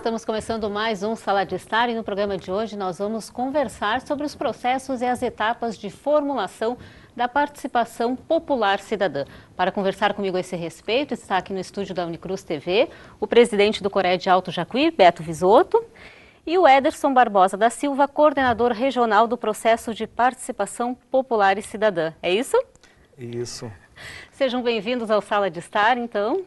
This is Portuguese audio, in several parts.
Estamos começando mais um Sala de Estar e no programa de hoje nós vamos conversar sobre os processos e as etapas de formulação da participação popular cidadã. Para conversar comigo a esse respeito, está aqui no estúdio da Unicruz TV o presidente do CORED Alto Jacuí, Beto Visoto, e o Ederson Barbosa da Silva, coordenador regional do processo de participação popular e cidadã. É isso? Isso. Sejam bem-vindos ao Sala de Estar, então.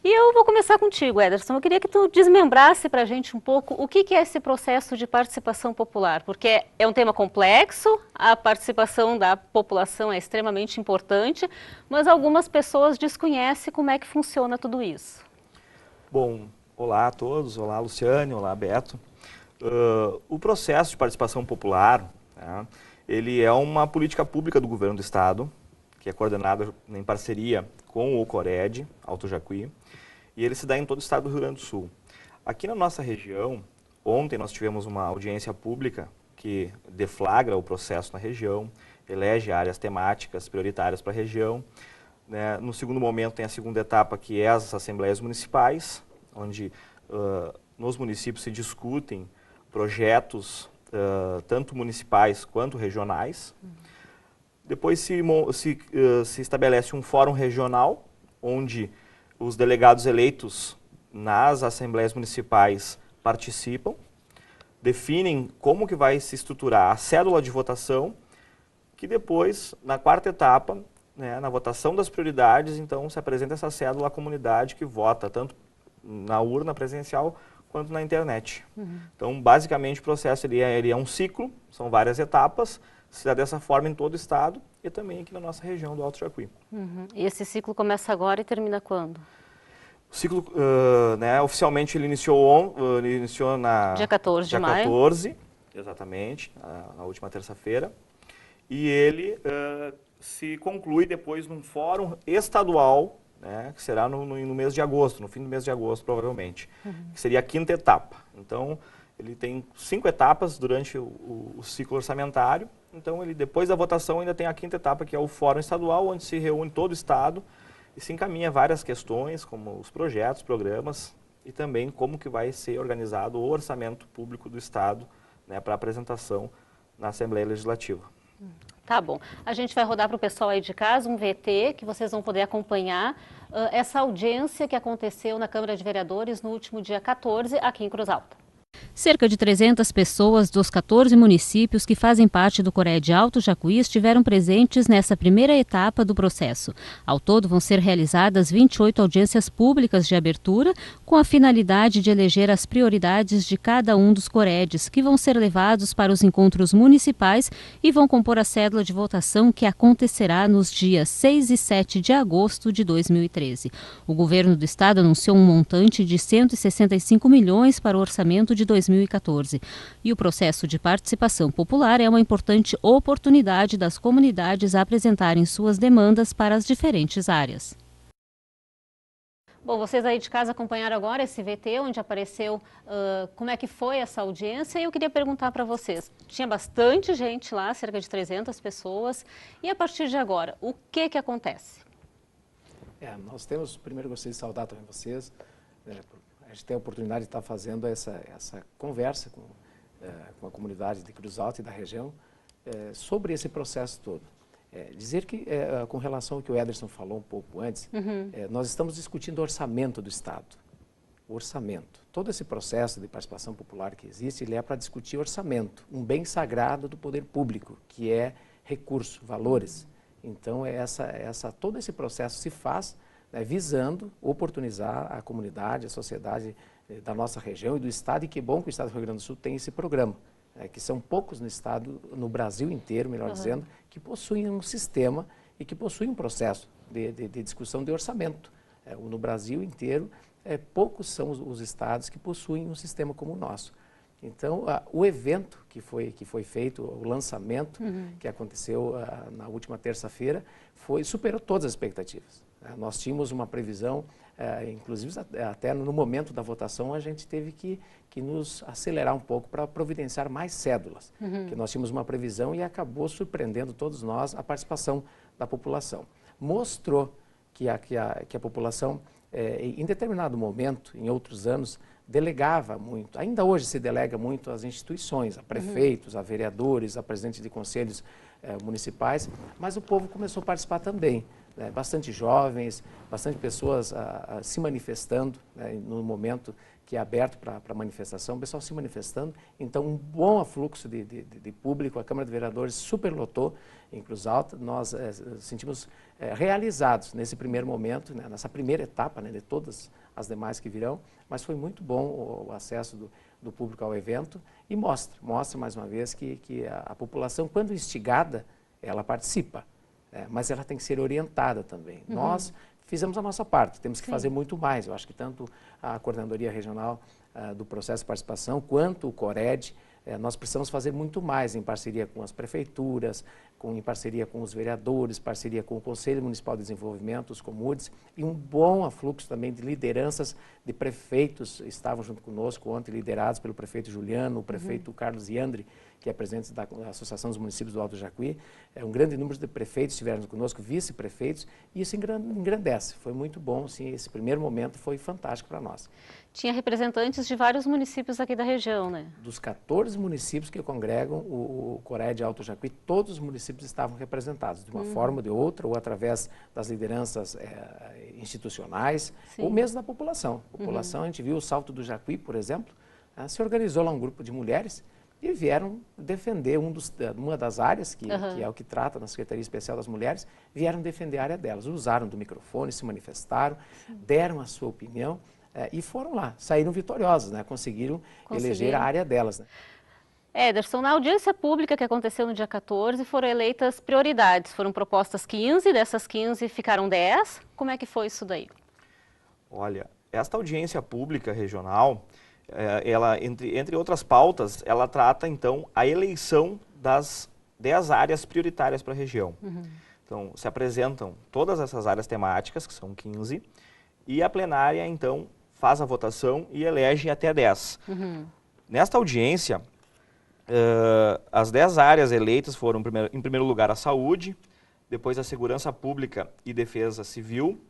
E eu vou começar contigo, Ederson. Eu queria que tu desmembrasse para a gente um pouco o que é esse processo de participação popular, porque é um tema complexo, a participação da população é extremamente importante, mas algumas pessoas desconhecem como é que funciona tudo isso. Bom, olá a todos, olá Luciane, olá Beto. O processo de participação popular, né, ele é uma política pública do governo do estado, que é coordenada em parceria com o CORED, Alto Jacuí, e ele se dá em todo o estado do Rio Grande do Sul. Aqui na nossa região, ontem nós tivemos uma audiência pública que deflagra o processo na região, elege áreas temáticas prioritárias para a região. Né? No segundo momento tem a segunda etapa, que é as assembleias municipais, onde nos municípios se discutem projetos tanto municipais quanto regionais. Depois se estabelece um fórum regional, onde os delegados eleitos nas assembleias municipais participam, definem como que vai se estruturar a cédula de votação, que depois, na quarta etapa, né, na votação das prioridades, então se apresenta essa cédula à comunidade que vota, tanto na urna presencial quanto na internet. Então, basicamente, o processo ele é um ciclo, são várias etapas, se dá dessa forma em todo o estado e também aqui na nossa região do Alto Jacuí. E esse ciclo começa agora e termina quando? O ciclo, né, oficialmente ele iniciou na dia 14 de maio. 14, exatamente, na última terça-feira. E ele se conclui depois num fórum estadual, né, que será no mês de agosto, no fim do mês de agosto, provavelmente, que seria a quinta etapa. Então, ele tem 5 etapas durante o ciclo orçamentário. Então, ele, depois da votação, ainda tem a quinta etapa, que é o Fórum Estadual, onde se reúne todo o Estado e se encaminha várias questões, como os projetos, programas e também como que vai ser organizado o orçamento público do Estado, né, para apresentação na Assembleia Legislativa. Tá bom. A gente vai rodar para o pessoal aí de casa um VT, que vocês vão poder acompanhar essa audiência que aconteceu na Câmara de Vereadores no último dia 14, aqui em Cruz Alta. Cerca de 300 pessoas dos 14 municípios que fazem parte do CORED Alto Jacuí estiveram presentes nessa primeira etapa do processo. Ao todo, vão ser realizadas 28 audiências públicas de abertura, com a finalidade de eleger as prioridades de cada um dos COREDs, que vão ser levados para os encontros municipais e vão compor a cédula de votação que acontecerá nos dias 6 e 7 de agosto de 2013. O governo do estado anunciou um montante de 165 milhões para o orçamento de 2014. E o processo de participação popular é uma importante oportunidade das comunidades a apresentarem suas demandas para as diferentes áreas. Bom, vocês aí de casa acompanharam agora esse VT, onde apareceu como é que foi essa audiência, e eu queria perguntar para vocês, tinha bastante gente lá, cerca de 300 pessoas, e a partir de agora, o que acontece? Nós temos, primeiro gostaria de saudar também vocês, a gente tem a oportunidade de estar fazendo essa conversa com a comunidade de Cruz Alta e da região sobre esse processo todo. Dizer que, com relação ao que o Ederson falou um pouco antes, nós estamos discutindo o orçamento do Estado. O orçamento. Todo esse processo de participação popular que existe, ele é para discutir orçamento, um bem sagrado do poder público, que é recurso, valores. Então, todo esse processo se faz, né, visando oportunizar a comunidade, a sociedade da nossa região e do Estado, e que bom que o Estado do Rio Grande do Sul tem esse programa, que são poucos no Estado, no Brasil inteiro, melhor dizendo, que possuem um sistema e que possuem um processo de discussão de orçamento. No Brasil inteiro, poucos são os estados que possuem um sistema como o nosso. Então, o evento que foi feito, o lançamento que aconteceu na última terça-feira, superou todas as expectativas. Nós tínhamos uma previsão, inclusive até no momento da votação a gente teve que nos acelerar um pouco para providenciar mais cédulas, que nós tínhamos uma previsão e acabou surpreendendo todos nós a participação da população. Mostrou que a população, em determinado momento, em outros anos, delegava muito, ainda hoje se delega muito às instituições, a prefeitos, a vereadores, a presidentes de conselhos municipais, mas o povo começou a participar também. Né? Bastante jovens, bastante pessoas se manifestando, né? No momento que é aberto para manifestação, o pessoal se manifestando. Então, um bom afluxo de público, a Câmara de Vereadores superlotou em Cruz Alta. Nós sentimos realizados nesse primeiro momento, né? Nessa primeira etapa, né? De todas as demais que virão, mas foi muito bom o acesso do público ao evento e mostra mais uma vez que a população, quando instigada, ela participa, mas ela tem que ser orientada também. Nós fizemos a nossa parte, temos que fazer muito mais. Eu acho que tanto a Coordenadoria Regional do Processo de Participação, quanto o CORED, nós precisamos fazer muito mais em parceria com as prefeituras, em parceria com os vereadores, parceria com o Conselho Municipal de Desenvolvimento, os COMUDs, e um bom afluxo também de lideranças de prefeitos, estavam junto conosco ontem, liderados pelo prefeito Juliano, o prefeito Carlos Iandri, que é presidente da Associação dos Municípios do Alto Jacuí. Um grande número de prefeitos estiveram conosco, vice-prefeitos, e isso engrandece. Foi muito bom, sim, esse primeiro momento foi fantástico para nós. Tinha representantes de vários municípios aqui da região, né? Dos 14 municípios que congregam o CORED Alto Jacuí, todos os municípios estavam representados, de uma forma ou de outra, ou através das lideranças institucionais, ou mesmo da população. A população, a gente viu o Salto do Jacuí, por exemplo, se organizou lá um grupo de mulheres e vieram defender uma das áreas, que é o que trata na Secretaria Especial das Mulheres, vieram defender a área delas, usaram do microfone, se manifestaram, deram a sua opinião e foram lá, saíram vitoriosos, né? Conseguiram eleger a área delas. Né? Ederson, na audiência pública que aconteceu no dia 14, foram eleitas prioridades, foram propostas 15, dessas 15 ficaram 10, como é que foi isso daí? Olha, esta audiência pública regional, ela, entre outras pautas, ela trata, então, a eleição das 10 áreas prioritárias para a região. Então, se apresentam todas essas áreas temáticas, que são 15, e a plenária, então, faz a votação e elege até 10. Nesta audiência, as 10 áreas eleitas foram, em primeiro lugar, a saúde, depois a segurança pública e defesa civil,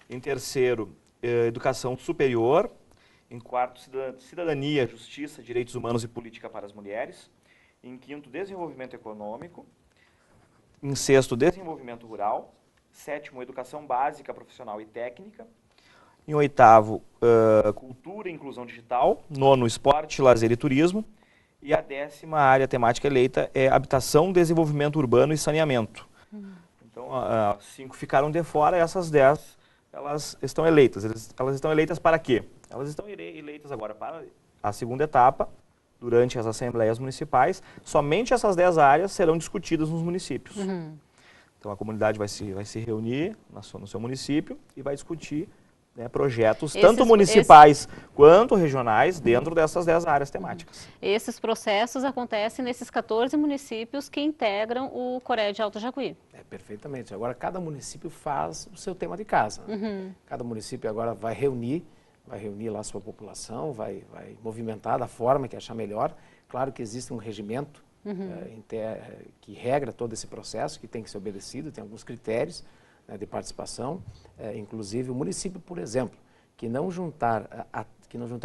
em terceiro, educação superior, em quarto, cidadania, justiça, direitos humanos e política para as mulheres. Em quinto, desenvolvimento econômico. Em sexto, desenvolvimento rural. Sétimo, educação básica, profissional e técnica. Em oitavo, cultura e inclusão digital. Nono, esporte, lazer e turismo. E a 10ª área temática eleita é habitação, desenvolvimento urbano e saneamento. Então, 5 ficaram de fora, essas 10 elas estão eleitas. Elas estão eleitas para quê? Elas estão eleitas agora para a segunda etapa, durante as assembleias municipais. Somente essas 10 áreas serão discutidas nos municípios. Então, a comunidade vai se reunir no seu município e vai discutir, né, projetos, tanto municipais quanto regionais, dentro dessas 10 áreas temáticas. Esses processos acontecem nesses 14 municípios que integram o CORED Alto Jacuí. Perfeitamente. Agora, cada município faz o seu tema de casa. Cada município agora vai reunir lá a sua população, vai movimentar da forma que achar melhor. Claro que existe um regimento que regra todo esse processo, que tem que ser obedecido, tem alguns critérios, né, de participação. Inclusive, o município, por exemplo, que não juntar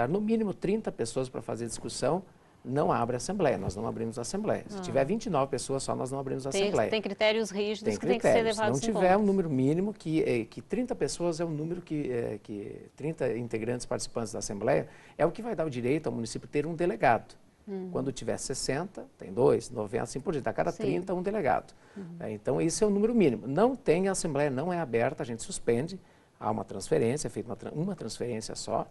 no mínimo 30 pessoas para fazer discussão, não abre assembleia, nós não abrimos assembleia. Se tiver 29 pessoas só, nós não abrimos assembleia. Tem critérios rígidos que tem que ser levados em conta. Se não tiver um número mínimo, que 30 pessoas é o número que 30 integrantes participantes da assembleia, é o que vai dar o direito ao município ter um delegado. Quando tiver 60, tem 2, 90, assim por diante. A cada 30, um delegado. Então, esse é o número mínimo. Não tem assembleia, não é aberta, a gente suspende. Há uma transferência, é feita uma transferência só.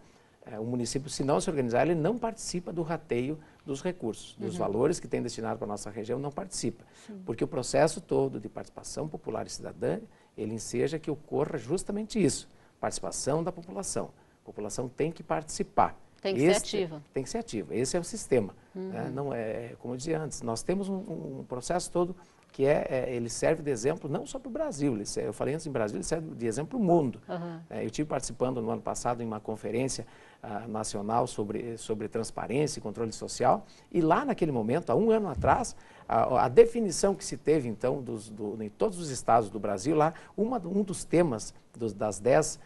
O município, se não se organizar, ele não participa do rateio dos recursos, dos valores que tem destinado para a nossa região, não participa. Porque o processo todo de participação popular e cidadã, ele enseja que ocorra justamente isso, participação da população. A população tem que participar. Tem que ser ativa. Tem que ser ativa. Esse é o sistema. Né? Não é, como eu dizia antes, nós temos um processo todo que ele serve de exemplo não só para o Brasil, eu falei antes em Brasil, ele serve de exemplo para o mundo. Eu estive participando no ano passado em uma conferência nacional sobre transparência e controle social, e lá naquele momento, há um ano atrás, a definição que se teve então em todos os estados do Brasil, lá um dos temas, dos 10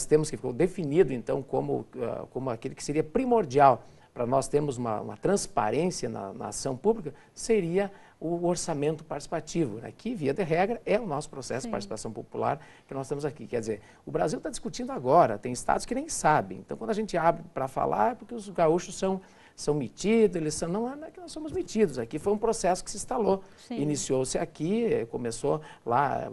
temas que ficou definido então como aquele que seria primordial para nós termos uma transparência na ação pública, seria o orçamento participativo, né? Que, via de regra, é o nosso processo de participação popular que nós temos aqui. Quer dizer, o Brasil está discutindo agora, tem estados que nem sabem. Então, quando a gente abre para falar, é porque os gaúchos são metidos, não é que nós somos metidos. Aqui foi um processo que se instalou. Iniciou-se aqui, começou lá,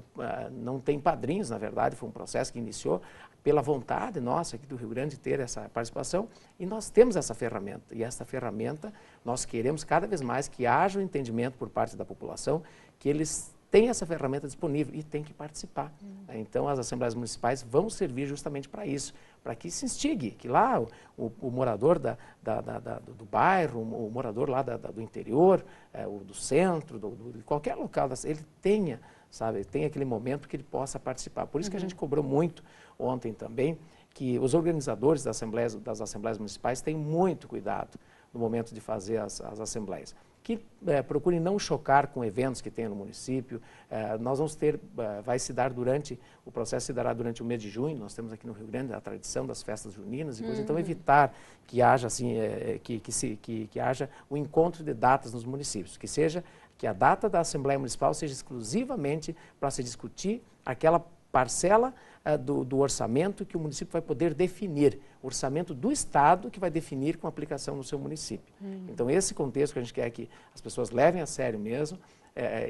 não tem padrinhos, na verdade, foi um processo que iniciou pela vontade nossa aqui do Rio Grande ter essa participação, e nós temos essa ferramenta. E essa ferramenta, nós queremos cada vez mais que haja um entendimento por parte da população que eles têm essa ferramenta disponível e têm que participar. Então, as assembleias municipais vão servir justamente para isso, para que se instigue, que lá o morador do bairro, o morador lá do interior, do centro, de qualquer local, ele tenha, sabe, tem aquele momento que ele possa participar. Por isso que a gente cobrou muito ontem também, que os organizadores das assembleias municipais têm muito cuidado no momento de fazer as assembleias. Que procurem não chocar com eventos que tem no município. Nós vamos ter, o processo se dará durante o mês de junho, nós temos aqui no Rio Grande a tradição das festas juninas, e coisa, então evitar que haja, assim, que haja o encontro de datas nos municípios, que a data da Assembleia Municipal seja exclusivamente para se discutir aquela parcela do orçamento que o município vai poder definir, o orçamento do Estado que vai definir com aplicação no seu município. Então, esse contexto que a gente quer que as pessoas levem a sério mesmo,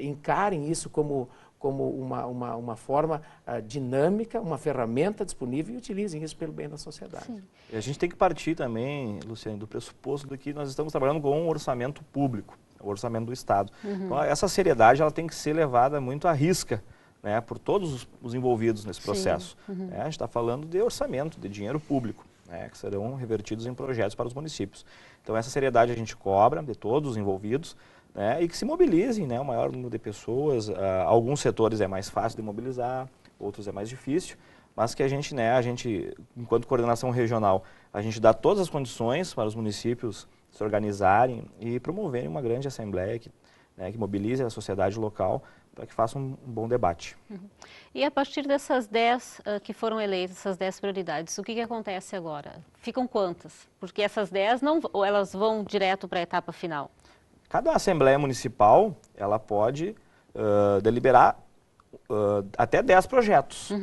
encarem isso como uma forma dinâmica, uma ferramenta disponível e utilizem isso pelo bem da sociedade. E a gente tem que partir também, Luciane, do pressuposto de que nós estamos trabalhando com um orçamento público, o orçamento do Estado. Então, essa seriedade ela tem que ser levada muito à risca, né, por todos os envolvidos nesse processo. A gente está falando de orçamento, de dinheiro público, né, que serão revertidos em projetos para os municípios. Então, essa seriedade a gente cobra de todos os envolvidos, né, e que se mobilizem, né, o maior número de pessoas. Alguns setores é mais fácil de mobilizar, outros é mais difícil, mas que a gente, enquanto coordenação regional, a gente dá todas as condições para os municípios se organizarem e promoverem uma grande assembleia que mobilize a sociedade local para que faça um bom debate. E a partir dessas 10 que foram eleitas, essas 10 prioridades, o que acontece agora? Ficam quantas? Porque essas 10 elas vão direto para a etapa final? Cada Assembleia Municipal ela pode deliberar até 10 projetos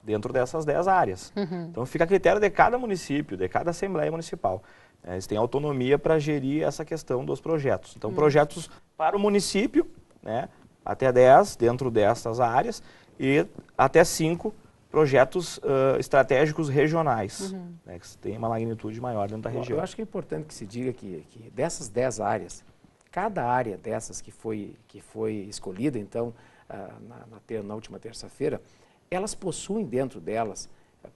dentro dessas 10 áreas. Então fica a critério de cada município, de cada Assembleia Municipal. Eles têm autonomia para gerir essa questão dos projetos. Então projetos para o município, né, até 10 dentro dessas áreas, e até 5 projetos estratégicos regionais, né, que tem uma magnitude maior dentro da região. Eu acho que é importante que se diga que dessas 10 áreas, cada área dessas que foi escolhida, então, na última terça-feira, elas possuem dentro delas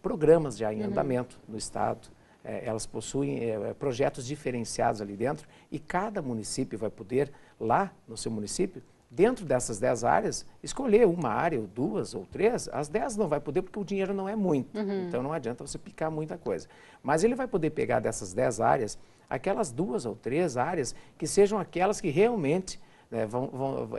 programas já em andamento no Estado, elas possuem projetos diferenciados ali dentro, e cada município vai poder, lá no seu município, dentro dessas 10 áreas, escolher uma área, ou 2, ou 3, as 10 não vai poder porque o dinheiro não é muito, então não adianta você picar muita coisa. Mas ele vai poder pegar dessas 10 áreas, aquelas 2 ou 3 áreas que sejam aquelas que realmente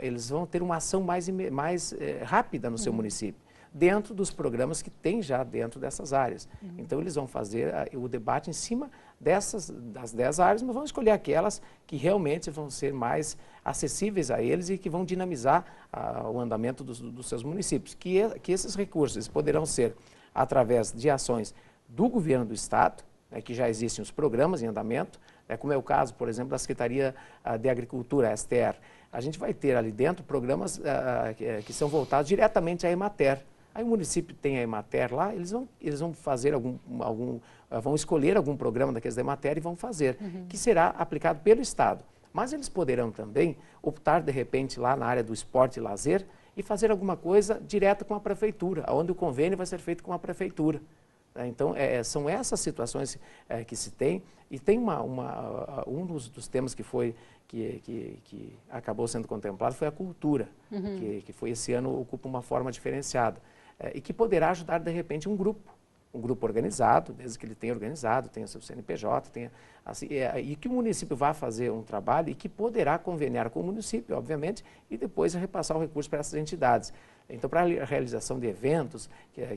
eles vão ter uma ação mais rápida no seu município, dentro dos programas que tem já dentro dessas áreas. Então eles vão fazer o debate em cima das 10 áreas, mas vão escolher aquelas que realmente vão ser mais acessíveis a eles e que vão dinamizar o andamento dos seus municípios. Que esses recursos poderão ser através de ações do governo do Estado, que já existem os programas em andamento, como é o caso, por exemplo, da Secretaria de Agricultura, a STR. A gente vai ter ali dentro programas que são voltados diretamente à Emater. Aí o município tem a Emater lá, eles vão fazer vão escolher algum programa daqueles da Emater e vão fazer, que será aplicado pelo Estado. Mas eles poderão também optar, de repente, lá na área do esporte e lazer e fazer alguma coisa direta com a prefeitura, onde o convênio vai ser feito com a prefeitura. Então, são essas situações que se tem, e tem um dos temas que acabou sendo contemplado foi a cultura, que foi esse ano ocupa uma forma diferenciada, e que poderá ajudar, de repente, um grupo organizado, desde que ele tenha organizado, tenha seu CNPJ, assim, e que o município vá fazer um trabalho e que poderá conveniar com o município, obviamente, e depois repassar o recurso para essas entidades. Então, para a realização de eventos,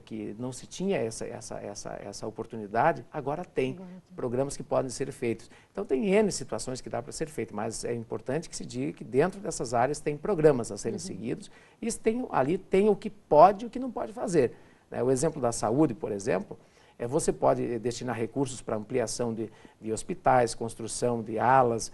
que não se tinha essa oportunidade, agora tem programas que podem ser feitos. Então, tem N situações que dá para ser feito, mas é importante que se diga que dentro dessas áreas tem programas a serem seguidos e ali tem o que pode e o que não pode fazer. O exemplo da saúde, por exemplo, você pode destinar recursos para ampliação de hospitais, construção de alas,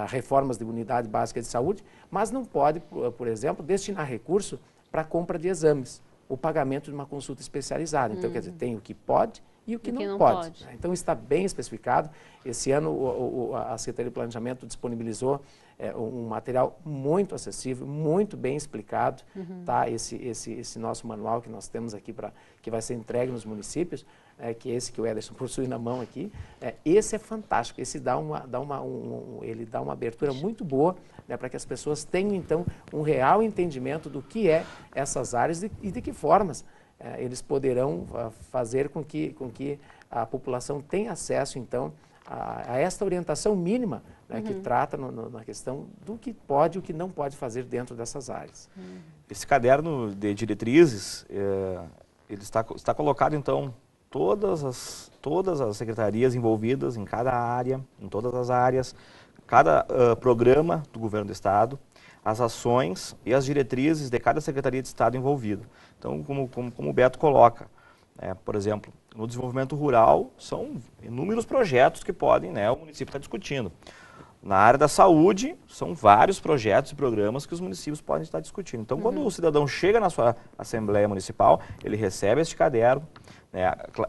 reformas de unidade básica de saúde, mas não pode, por exemplo, destinar recurso para a compra de exames, o pagamento de uma consulta especializada. Então, quer dizer, tem o que pode e o que não pode. Então, está bem especificado. Esse ano, a Secretaria de Planejamento disponibilizou um material muito acessível, muito bem explicado, tá? Esse nosso manual que nós temos aqui, que vai ser entregue nos municípios, que é esse que o Ederson possui na mão aqui, esse é fantástico, esse ele dá uma abertura muito boa, né, para que as pessoas tenham, então, um real entendimento do que essas áreas e de que formas eles poderão fazer com que a população tenha acesso, então, a esta orientação mínima, né, que trata na questão do que pode e o que não pode fazer dentro dessas áreas. Esse caderno de diretrizes, ele está colocado, então, todas as secretarias envolvidas em cada área, em todas as áreas, cada programa do governo do estado, as ações e as diretrizes de cada secretaria de estado envolvida. Então, como o Beto coloca, por exemplo, no desenvolvimento rural, são inúmeros projetos que podem, o município estar discutindo. Na área da saúde, são vários projetos e programas que os municípios podem estar discutindo. Então, quando o cidadão chega na sua Assembleia Municipal, ele recebe este caderno.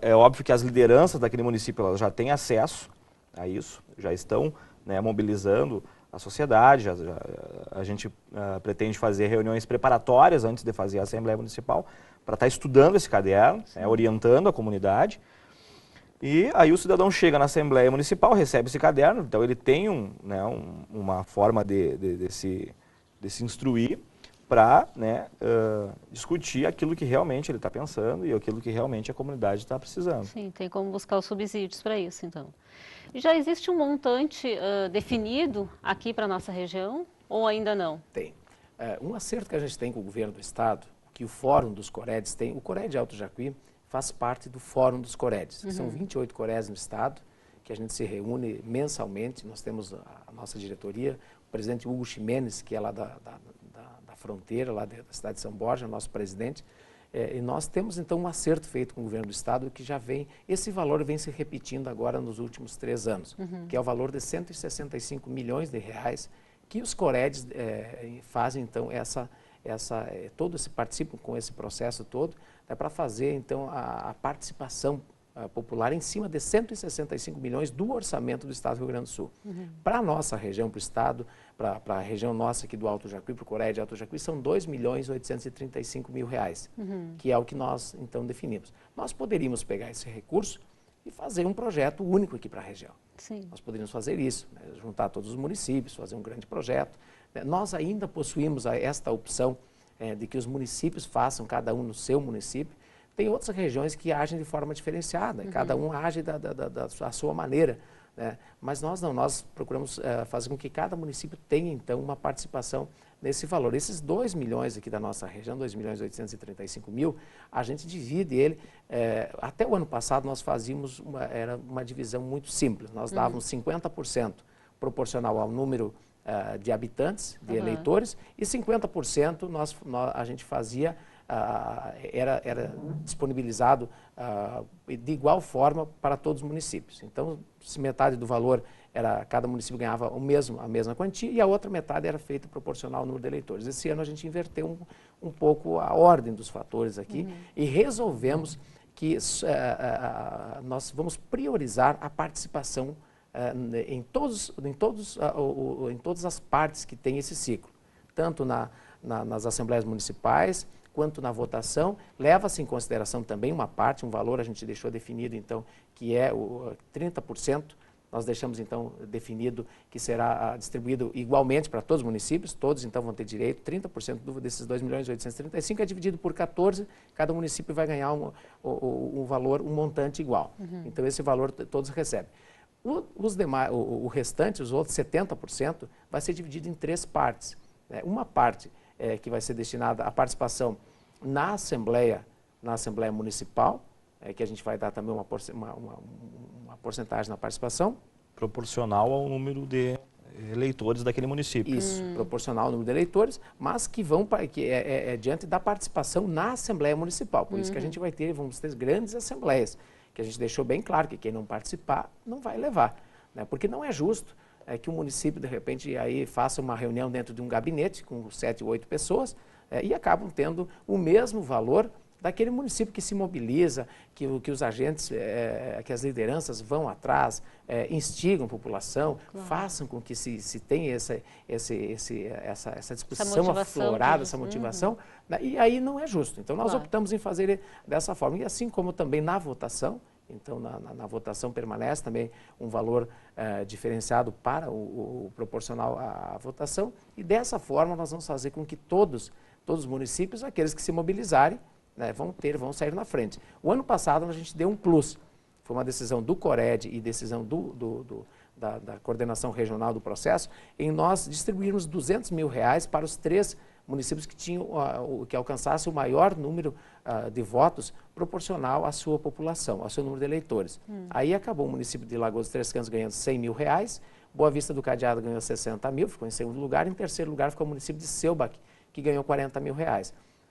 É óbvio que as lideranças daquele município elas já têm acesso a isso, já estão mobilizando a sociedade, a gente pretende fazer reuniões preparatórias antes de fazer a Assembleia Municipal, para estar estudando esse caderno, orientando a comunidade. E aí o cidadão chega na Assembleia Municipal, recebe esse caderno, então ele tem uma forma de se instruir para discutir aquilo que realmente ele está pensando e aquilo que realmente a comunidade está precisando. Sim, tem como buscar os subsídios para isso, então. Já existe um montante definido aqui para a nossa região ou ainda não? Tem. Um acerto que a gente tem com o governo do estado, que o Fórum dos Coredes tem, o Cored de Alto Jacuí faz parte do Fórum dos Coredes. São 28 Coredes no estado, que a gente se reúne mensalmente. Nós temos a nossa diretoria, o presidente Hugo Ximenes, que é lá da fronteira, lá da cidade de São Borja, nosso presidente. E nós temos, então, um acerto feito com o governo do estado que já vem, esse valor vem se repetindo agora nos últimos 3 anos, que é o valor de 165 milhões de reais que os Coredes fazem, então, participam com esse processo todo, para fazer, então, a participação popular em cima de 165 milhões do orçamento do estado do Rio Grande do Sul. Para a nossa região, para o estado, para a região nossa aqui do Alto Jacuí, para o Cored de Alto Jacuí, são 2.835.000 reais, que é o que nós, então, definimos. Nós poderíamos pegar esse recurso e fazer um projeto único aqui para a região. Sim. Nós poderíamos fazer isso, juntar todos os municípios, fazer um grande projeto. Nós ainda possuímos esta opção de que os municípios façam, cada um no seu município. Tem outras regiões que agem de forma diferenciada, cada um age da sua maneira, né? Mas nós não, nós procuramos fazer com que cada município tenha, então, uma participação nesse valor. Esses 2 milhões aqui da nossa região, 2.835.000, a gente divide ele, até o ano passado nós fazíamos era uma divisão muito simples, nós dávamos 50% proporcional ao número de habitantes, de eleitores, e 50% a gente fazia, era disponibilizado de igual forma para todos os municípios. Então, se metade do valor cada município ganhava a mesma quantia e a outra metade era feita proporcional ao número de eleitores. Esse ano a gente inverteu um pouco a ordem dos fatores aqui e resolvemos que nós vamos priorizar a participação em todas as partes que tem esse ciclo, tanto nas assembleias municipais, quanto na votação. Leva-se em consideração também uma parte, um valor a gente deixou definido, então, que é o 30%. Nós deixamos, então, definido que será distribuído igualmente para todos os municípios, todos, então, vão ter direito. 30% desses 2.835 é dividido por 14, cada município vai ganhar um valor, um montante igual. Então, esse valor todos recebem. O restante, os outros 70%, vai ser dividido em 3 partes. Uma parte que vai ser destinada à participação na Assembleia Municipal, que a gente vai dar também uma porcentagem na participação. Proporcional ao número de eleitores daquele município. Isso, proporcional ao número de eleitores, mas que é diante da participação na Assembleia Municipal. Por isso que a gente vamos ter grandes assembleias, que a gente deixou bem claro que quem não participar não vai levar, né? Porque não é justo que o município, de repente, aí faça uma reunião dentro de um gabinete com 7 ou 8 pessoas e acabam tendo o mesmo valor daquele município que se mobiliza, que os agentes, que as lideranças vão atrás, instigam a população, façam com que se tenha essa discussão aflorada, essa motivação, e aí não é justo. Então, nós optamos em fazer dessa forma. E assim como também na votação, então na votação permanece também um valor diferenciado para o proporcional à votação, e dessa forma nós vamos fazer com que todos os municípios, aqueles que se mobilizarem, vão sair na frente. O ano passado a gente deu um plus, foi uma decisão do CORED e decisão da coordenação regional do processo, em nós distribuirmos R$200 mil para os 3 municípios que alcançassem o maior número de votos proporcional à sua população, ao seu número de eleitores. Aí acabou o município de Lagoas dos Três Cantos ganhando R$100 mil, Boa Vista do Cadeado ganhou 60 mil, ficou em segundo lugar, e em terceiro lugar ficou o município de Seubach, que ganhou R$40 mil.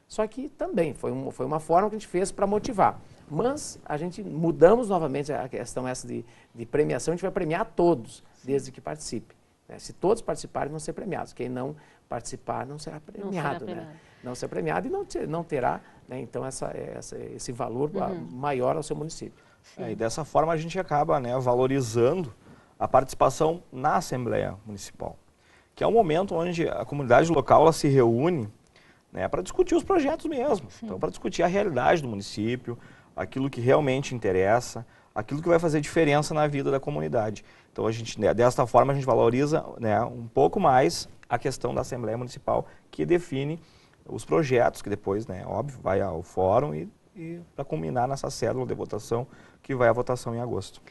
Só que também foi uma forma que a gente fez para motivar. Mas a gente mudamos novamente a questão essa de premiação, a gente vai premiar todos, desde que participe. Se todos participarem, vão ser premiados. Quem não participar não será premiado. Não será premiado e não terá, então, esse valor maior ao seu município. E dessa forma a gente acaba valorizando a participação na Assembleia Municipal, que é um momento onde a comunidade local ela se reúne para discutir os projetos mesmo, então para discutir a realidade do município, aquilo que realmente interessa, aquilo que vai fazer diferença na vida da comunidade. Então desta forma a gente valoriza um pouco mais a questão da Assembleia Municipal, que define os projetos, que depois, óbvio, vai ao fórum e para culminar nessa cédula de votação, que vai à votação em agosto.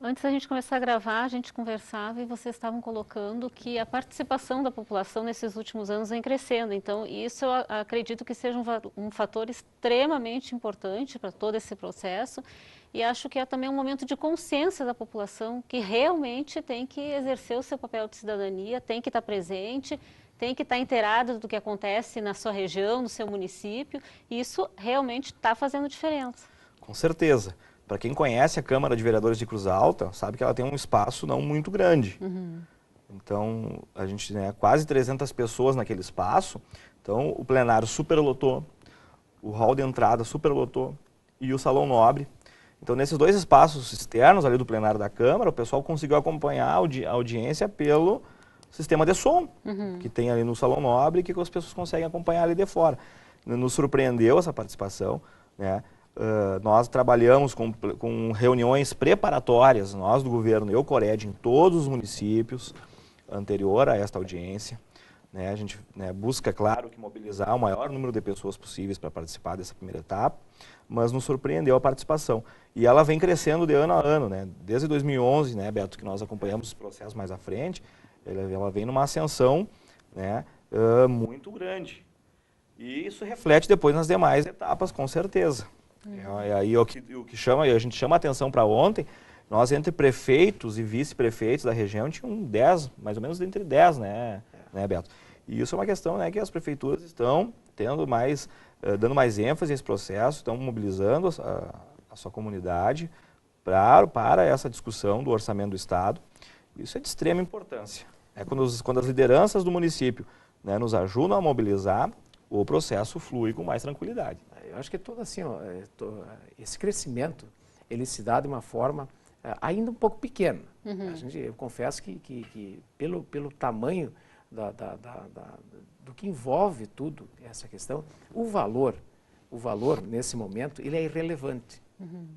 Antes da gente começar a gravar, a gente conversava e vocês estavam colocando que a participação da população nesses últimos anos vem crescendo. Então, isso eu acredito que seja um fator extremamente importante para todo esse processo. E acho que é também um momento de consciência da população que realmente tem que exercer o seu papel de cidadania, tem que estar presente, tem que estar inteirado do que acontece na sua região, no seu município. E isso realmente está fazendo diferença. Com certeza. Para quem conhece a Câmara de Vereadores de Cruz Alta, sabe que ela tem um espaço não muito grande. Então, a gente quase 300 pessoas naquele espaço. Então, o plenário superlotou, o hall de entrada superlotou e o salão nobre. Então, nesses 2 espaços externos ali do plenário da Câmara, o pessoal conseguiu acompanhar a audiência pelo sistema de som que tem ali no salão nobre, que as pessoas conseguem acompanhar ali de fora. Nos surpreendeu essa participação, nós trabalhamos com reuniões preparatórias, nós do governo e o CORED, em todos os municípios, anterior a esta audiência. A gente busca, claro, que mobilizar o maior número de pessoas possíveis para participar dessa primeira etapa, mas nos surpreendeu a participação. E ela vem crescendo de ano a ano, desde 2011, Beto, que nós acompanhamos os processos mais à frente, ela vem numa ascensão muito grande. E isso reflete depois nas demais etapas, com certeza. Aí o que a gente chama a atenção para ontem, nós entre prefeitos e vice-prefeitos da região tínhamos 10, mais ou menos entre 10, Beto? E isso é uma questão que as prefeituras estão dando mais ênfase a esse processo, estão mobilizando a sua comunidade para essa discussão do orçamento do Estado. Isso é de extrema importância. Quando as lideranças do município nos ajudam a mobilizar, o processo flui com mais tranquilidade. Eu acho que esse crescimento, ele se dá de uma forma ainda um pouco pequena. Eu confesso que pelo tamanho do que envolve tudo essa questão, o valor, nesse momento, ele é irrelevante.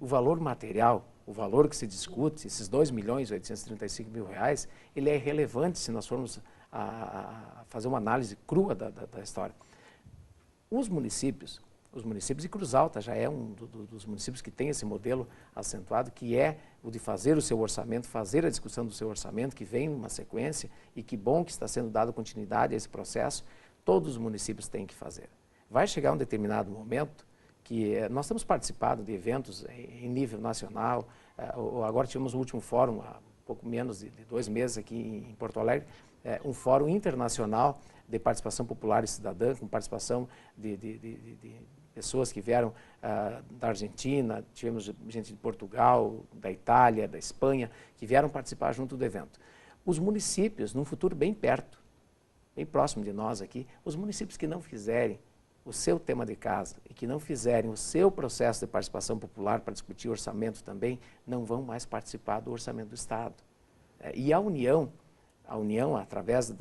O valor material, o valor que se discute, esses R$ 2.835.000, ele é irrelevante se nós formos a fazer uma análise crua da história. Os municípios, e Cruz Alta já é um dos municípios que tem esse modelo acentuado, que é o de fazer o seu orçamento, fazer a discussão do seu orçamento, que vem numa sequência, e que bom que está sendo dado continuidade a esse processo, todos os municípios têm que fazer. Vai chegar um determinado momento que nós temos participado de eventos em nível nacional, agora tivemos o último fórum, há pouco menos de 2 meses aqui em Porto Alegre, um fórum internacional de participação popular e cidadã, com participação de pessoas que vieram da Argentina, tivemos gente de Portugal, da Itália, da Espanha, que vieram participar junto do evento. Os municípios, num futuro bem perto, bem próximo de nós aqui, os municípios que não fizerem o seu tema de casa e que não fizerem o seu processo de participação popular para discutir orçamento também, não vão mais participar do orçamento do Estado. E a União, através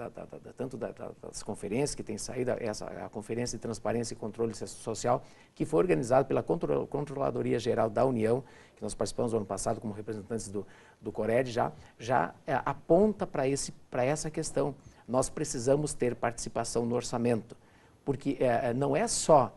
tanto das conferências que tem saído, a Conferência de Transparência e Controle Social, que foi organizada pela Controladoria Geral da União, que nós participamos no ano passado como representantes do CORED, já aponta para essa questão. Nós precisamos ter participação no orçamento, porque não é só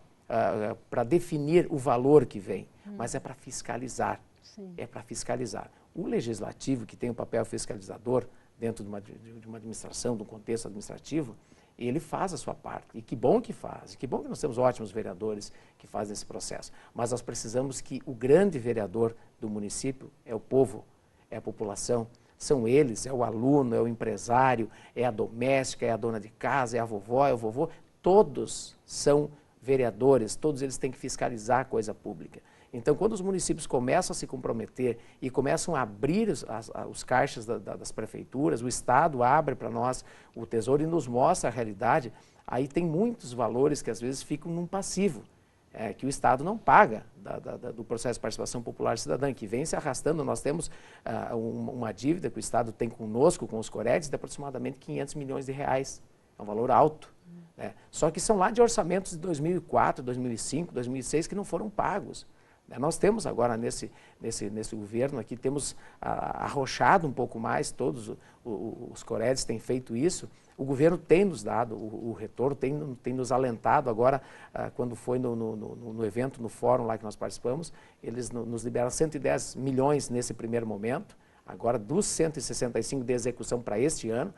para definir o valor que vem, mas é para fiscalizar. Sim. É para fiscalizar. O legislativo, que tem um papel fiscalizador dentro de uma administração, de um contexto administrativo, ele faz a sua parte. E que bom que faz. Que bom que nós temos ótimos vereadores que fazem esse processo. Mas nós precisamos que o grande vereador do município é o povo, é a população. São eles, é o aluno, é o empresário, é a doméstica, é a dona de casa, é a vovó, é o vovô. Todos são vereadores, todos eles têm que fiscalizar a coisa pública. Então, quando os municípios começam a se comprometer e começam a abrir os caixas das prefeituras, o Estado abre para nós o Tesouro e nos mostra a realidade, aí tem muitos valores que às vezes ficam num passivo, que o Estado não paga do processo de participação popular cidadã, que vem se arrastando. Nós temos uma dívida que o Estado tem conosco, com os COREDs, de aproximadamente R$ 500 milhões. É um valor alto. Só que são lá de orçamentos de 2004, 2005, 2006 que não foram pagos. Nós temos agora nesse governo aqui, temos arrochado um pouco mais, todos os COREDs têm feito isso. O governo tem nos dado o retorno, tem nos alentado. Agora, quando foi no evento, no fórum lá que nós participamos, eles nos liberam 110 milhões nesse primeiro momento, agora dos 165 de execução para este ano.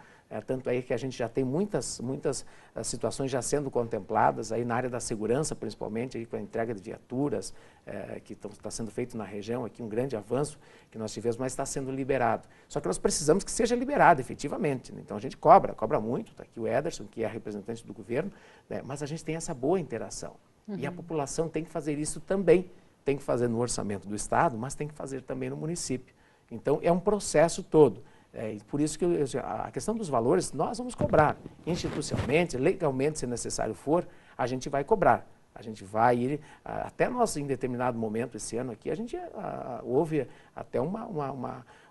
Tanto aí que a gente já tem muitas situações já sendo contempladas, aí na área da segurança principalmente, aí com a entrega de viaturas, que está sendo feito na região, aqui um grande avanço que nós tivemos, mas está sendo liberado. Só que nós precisamos que seja liberado efetivamente, né? Então a gente cobra muito, está aqui o Ederson, que é representante do governo, né? Mas a gente tem essa boa interação. E a população tem que fazer isso também, tem que fazer no orçamento do Estado, mas tem que fazer também no município. Então é um processo todo. Por isso que a questão dos valores, nós vamos cobrar institucionalmente, legalmente, se necessário for, a gente vai cobrar. A gente vai ir, até nós em determinado momento esse ano aqui, a gente houve até